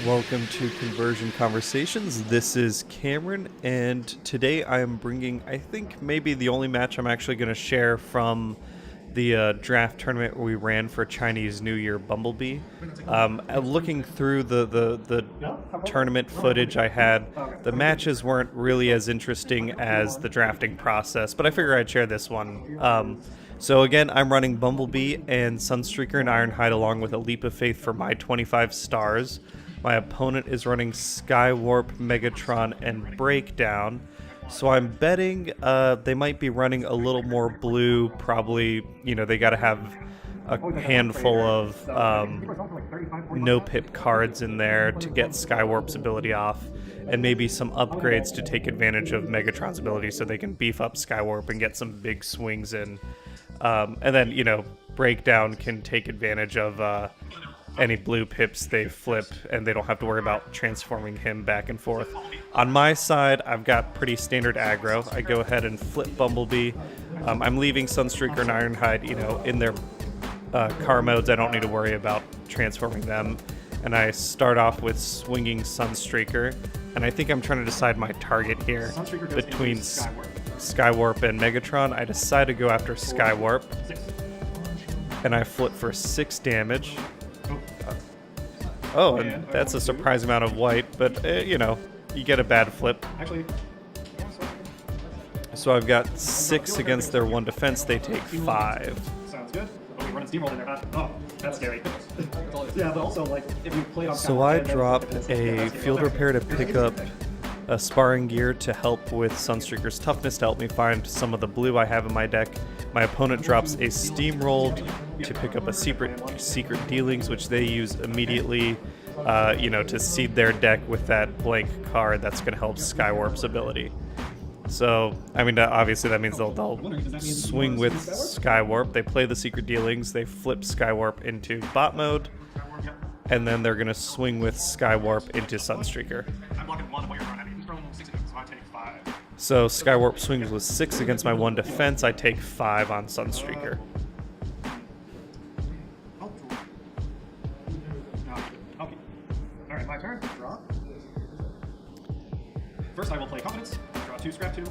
Welcome to Conversion Conversations. This is Cameron, and today I am bringing, I think, maybe the only match I'm actually going to share from the draft tournament we ran for Chinese New Year Bumblebee. Looking through the tournament footage I had, the matches weren't really as interesting as the drafting process, but I figure I'd share this one. So again, I'm running Bumblebee and Sunstreaker and Ironhide along with a Leap of Faith for my 25 stars. My opponent is running Skywarp, Megatron, and Breakdown. So I'm betting they might be running a little more blue. Probably, they got to have a handful of no-pip cards in there to get Skywarp's ability off, and maybe some upgrades to take advantage of Megatron's ability so they can beef up Skywarp and get some big swings in. And then, Breakdown can take advantage of any blue pips they flip, and they don't have to worry about transforming him back and forth. On my side, I've got pretty standard aggro. I go ahead and flip Bumblebee. I'm leaving Sunstreaker and Ironhide, in their car modes. I don't need to worry about transforming them. And I start off with swinging Sunstreaker, and I think I'm trying to decide my target here between Skywarp and Megatron. I decide to go after Skywarp, and I flip for 6 damage. Oh, and that's a surprise amount of white, but, you get a bad flip. So I've got 6 against their 1 defense, they take 5. Sounds good. Oh, we run a steamroll in there, huh? Oh, that's scary. Yeah, but also, if you play on... So I drop a field repair to pick up a sparring gear to help with Sunstreaker's toughness to help me find some of the blue I have in my deck. My opponent drops a steamrolled to pick up a secret dealings, which they use immediately, to seed their deck with that blank card that's going to help Skywarp's ability. So, obviously that means they'll swing with Skywarp. They play the secret dealings, they flip Skywarp into bot mode, and then they're going to swing with Skywarp into Sunstreaker. So Skywarp swings with 6 against my 1 defense. I take 5 on Sunstreaker. Alright, my turn. Draw. First I will play Confidence. Draw 2, scrap 2.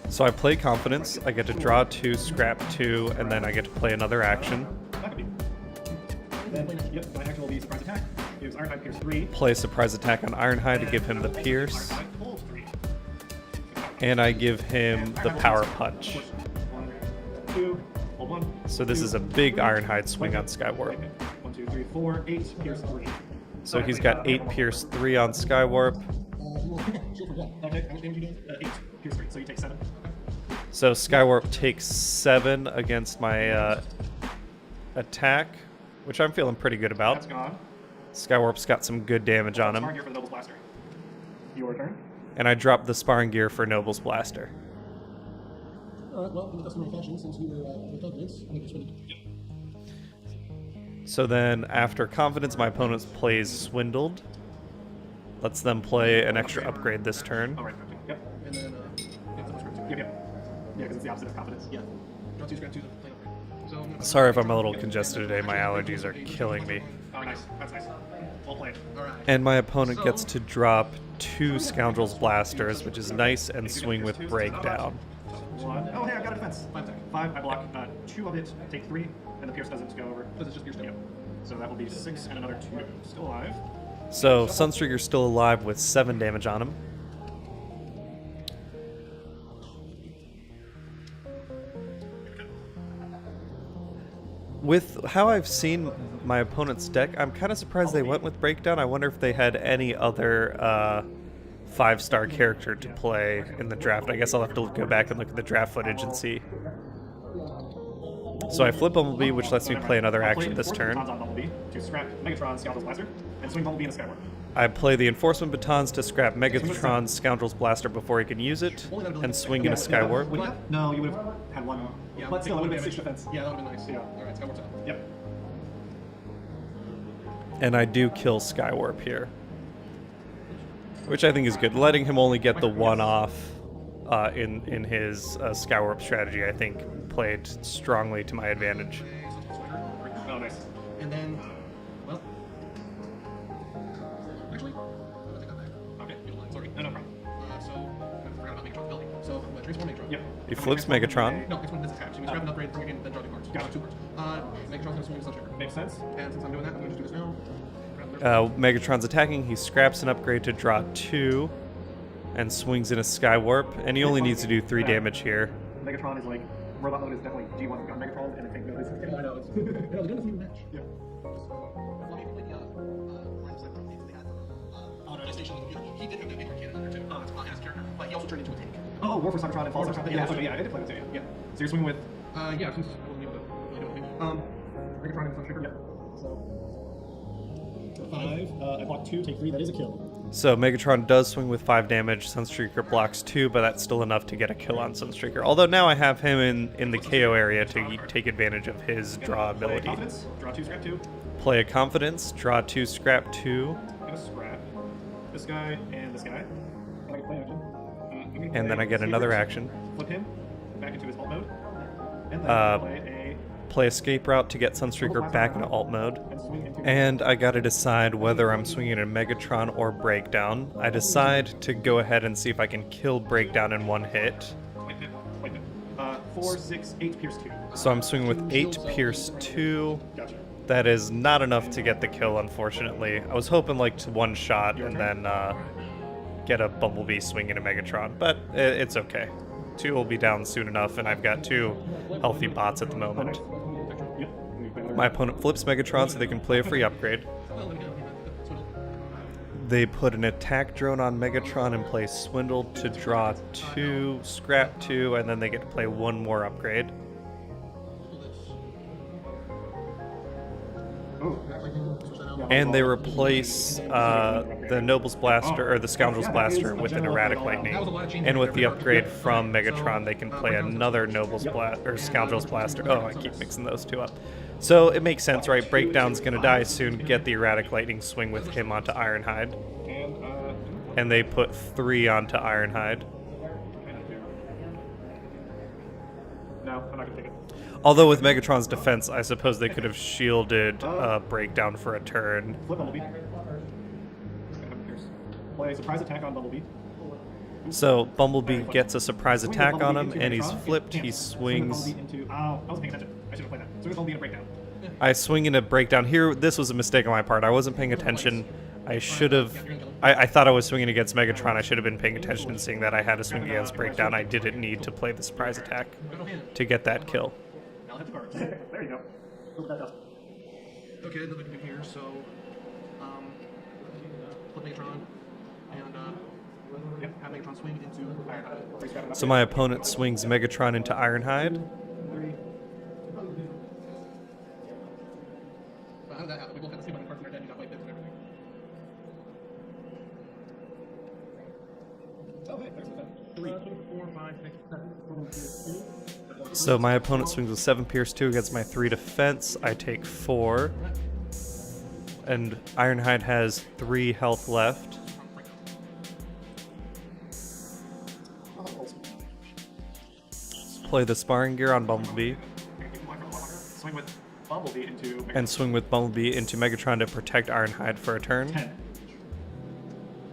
So I play Confidence. I get to draw 2, scrap 2, and then I get to play another action. Then, my action will be Surprise Attack. Gives Ironhide Pierce 3. Play Surprise Attack on Ironhide to give him the Pierce. And I give him the Power Punch. 1, 2, hold 1. So this is a big Ironhide swing on Skywarp. 1, 2, 3, 4, 8, Pierce 3. So he's got 8 Pierce 3 on Skywarp. Okay, how much damage are you doing? 8 Pierce 3, so you take 7. So Skywarp takes 7 against my attack, which I'm feeling pretty good about. That's gone. Skywarp's got some good damage on him. Sparring gear for the Noble's Blaster. Your turn. And I drop the sparring gear for Noble's Blaster. Alright, well, in the customary fashion, since you were confidence, I think it's ready. So then, after Confidence, my opponent plays Swindled. Lets them play an extra upgrade this turn. Alright, yep. And then, Yep. Yeah, because it's the opposite of Confidence. yeah. Draw 2, scrap 2, then play upgrade. So, Sorry if I'm a little congested today, my allergies are killing me. Oh, nice. That's nice. Well played. alright. And my opponent gets to drop 2 Scoundrels Blasters, which is nice, and swing with Breakdown. 1. Oh, hey, I've got a defense. 5 attack. 5, I block 2 of it, take 3, and the Pierce doesn't go over. Because it's just Pierce down. Yep. So that will be 6 and another 2. Still alive. So Sunstreaker's still alive with 7 damage on him. With how I've seen my opponent's deck, I'm kind of surprised they went with Breakdown. I wonder if they had any other 5-star character to play in the draft. I guess I'll have to go back and look at the draft footage and see. So I flip Bumblebee, which lets me play another action this turn. On Bumblebee to scrap Megatron, Scoundrel's Blaster, and swing Bumblebee in the Skywarp. I play the Enforcement Batons to scrap Megatron, Scoundrel's Blaster before he can use it, and swing in a Skywarp. Would you have? No, you would have had 1. Yeah, but still, it would have been damage. 6 defense. Yeah, that would have been nice. Yeah. Alright, Skywarp's out. Yep. And I do kill Skywarp here, which I think is good. Letting him only get the 1 off in his Skywarp strategy, I think, played strongly to my advantage. Oh, nice. And then, well, actually, Transform Megatron. Yep. He flips Megatron. No, next one is attack. So you grab an upgrade from your hand, then draw 2 cards. Got it. 2 cards. Megatron's gonna swing with Sunstreaker. Makes sense. And since I'm doing that, I'm gonna just do this now. Grab the Megatron's attacking. He scraps an upgrade to draw 2 and swings in a Skywarp. And he only needs to do 3 damage here. Megatron is like, robot mode is definitely G1 on Megatron, and I think that is. I know. It's, they're doing this match. Yeah. He did have that big cannon under too. It's not his character, but he also turned into a tank. Oh, War for Cybertron and Fall Cybertron. Yeah, okay, yeah, I did play that too. Yeah. So you're swinging with. Yeah, since I wasn't able to really do anything. Megatron and Sunstreaker. Yep. So 5. I block 2, take 3. That is a kill. So Megatron does swing with 5 damage. Sunstreaker blocks 2, but that's still enough to get a kill on Sunstreaker. Although now I have him in the KO area to take advantage of his draw Play ability. Confidence. Draw 2, scrap 2. Play a Confidence, draw 2, scrap 2, Gonna scrap this guy and this guy. And I can play action. and then I get another action. Flip him back into his alt mode. And then Play Escape Route to get Sunstreaker back into alt mode. and swing into. And I gotta decide whether I'm swinging a Megatron or Breakdown. I decide to go ahead and see if I can kill Breakdown in 1 hit. Wait, 4, 6, 8, pierce 2. So I'm swinging with 8, pierce 2. Gotcha. That is not enough to get the kill, unfortunately. I was hoping like to 1 shot and then get a Bumblebee swinging a Megatron, but it's okay. 2 will be down soon enough, and I've got 2 healthy bots at the moment. Yep. My opponent flips Megatron so they can play a free upgrade. They put an attack drone on Megatron and play Swindle to draw 2, scrap 2, and then they get to play 1 more upgrade. And they replace the Noble's Blaster, or the Scoundrel's Blaster, with an Erratic Lightning. And with the upgrade from Megatron, they can play another Noble's Blaster, or Scoundrel's Blaster. Oh, I keep mixing those 2 up. So it makes sense, right? Breakdown's gonna die soon. Get the Erratic Lightning swing with him onto Ironhide. And they put 3 onto Ironhide. No, I'm not gonna take it. Although with Megatron's defense, I suppose they could have shielded Breakdown for a turn. Flip Bumblebee. Play surprise attack on Bumblebee. So Bumblebee gets a surprise attack on him, and he's flipped. He swings. Into, I wasn't paying attention. I should have played that. Swing with Bumblebee and Breakdown. I swing into Breakdown here. This was a mistake on my part. I wasn't paying attention. I should have. I thought I was swinging against Megatron. I should have been paying attention and seeing that I had to swing against Breakdown. I didn't need to play the surprise attack to get that kill. Now hit the cards. There you go. Look at that dust. Okay, then we can do here. So, flip Megatron and have Megatron swing into Ironhide. So my opponent swings Megatron into Ironhide. 3. How did that happen? We both have the same amount of cards in our deck. You got white bits and everything. Oh, hey, there's the 3, 4, 5, 6, 7. So my opponent swings with 7 pierce 2 against my 3 defense. I take 4. And Ironhide has 3 health left. Play the sparring gear on Bumblebee. Swing with Bumblebee into. And swing with Bumblebee into Megatron to protect Ironhide for a turn. 10.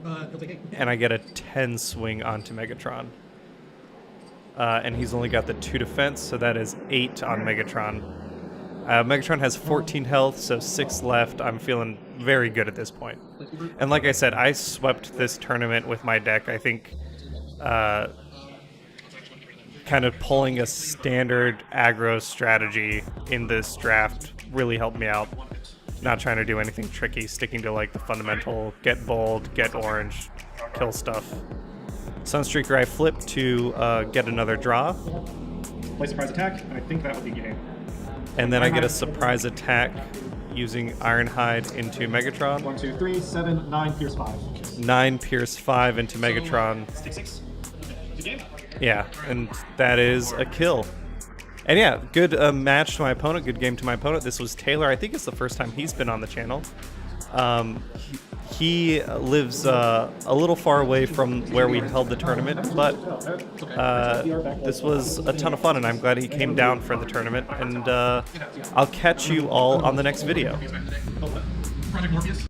He'll take 8. And I get a 10 swing onto Megatron. And he's only got the 2 defense, so that is 8 on Megatron. Megatron has 14 health, so 6 left. I'm feeling very good at this point. And like I said, I swept this tournament with my deck. I think kind of pulling a standard aggro strategy in this draft really helped me out. Not trying to do anything tricky, sticking to like the fundamental get bold, get orange, kill stuff. Sunstreaker I flip to get another draw. Play surprise attack, and I think that would be game. And then I get a surprise attack using Ironhide into Megatron. 1, 2, 3, 7, 9, pierce 5. 9 pierce 5 into Megatron. Take 6. Good game. Yeah, and that is a kill. And yeah, good match to my opponent, good game to my opponent. This was Taylor. I think it's the first time he's been on the channel. He lives a little far away from where we held the tournament, but this was a ton of fun, and I'm glad he came down for the tournament. And I'll catch you all on the next video. Project Morpheus.